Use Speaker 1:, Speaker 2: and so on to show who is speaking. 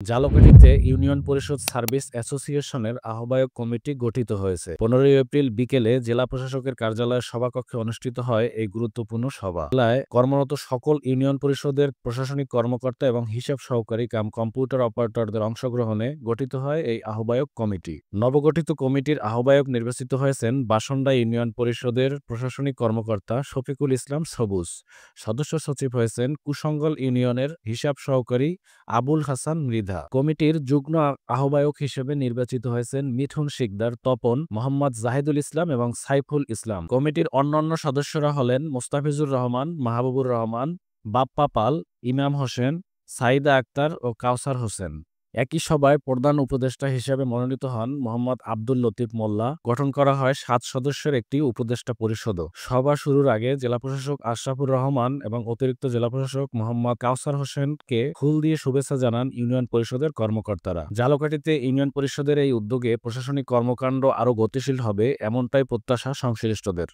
Speaker 1: ঝালকাঠিতে union পরিষদ service অ্যাসোসিয়েশনের আহ্বায়ক কমিটি গঠিত হয়েছে। 15 এপ্রিল বিকেলে জেলা প্রশাসকের কার্যালয়ের সভাকক্ষে অনুষ্ঠিত হয় এই গুরুত্বপূর্ণ সভা। জেলায় কর্মরত সকল ইউনিয়ন পরিষদের প্রশাসনিক কর্মকর্তা এবং হিসাব সহকারী কাম কম্পিউটার অপারেটরদের অংশগ্রহণে গঠিত হয় এই আহ্বায়ক কমিটি। নবগঠিত কমিটির আহ্বায়ক নির্বাচিত হয়েছেন বাসন্ডা ইউনিয়ন পরিষদের প্রশাসনিক কর্মকর্তা শফিকুল ইসলাম সবুজ। সদস্য সচিব হয়েছেন কুশঙ্গল ইউনিয়নের হিসাব সহকারী আবুল হাসান মৃধা। কমিটির যুগ্ম আহ্বায়ক হিসেবে নির্বাচিত হয়েছেন মিঠুন শিকদার তপন, মোহাম্মদ জাহিদুল ইসলাম এবং সাইফুল ইসলাম। কমিটির অন্যান্য সদস্যরা হলেন মোস্তাফিজুর রহমান, মাহবুবুর রহমান, বাপ্পা পাল, ইমাম হোসেন, সাইদা আক্তার ও কাউসার হোসেন। একই সভায় প্রধান উপদেষ্টা হিসেবে মনোনীত হন মোহাম্মদ আব্দুল লতিফ মোল্লা। গঠন করা হয় 7 সদস্যের একটি উপদেষ্টা পরিষদও। সভা শুরুর আগে জেলা প্রশাসক আশরাফুর রহমান এবং অতিরিক্ত জেলা প্রশাসক মোহাম্মদ কাউসার হোসেনকে ফুল দিয়ে শুভেচ্ছা জানান ইউনিয়ন পরিষদের কর্মকর্তারা। ঝালকাঠিতে ইউনিয়ন পরিষদের এই উদ্যোগে প্রশাসনিক কর্মকাণ্ড আরও গতিশীল হবে, এমনটাই প্রত্যাশা সংশ্লিষ্টদের।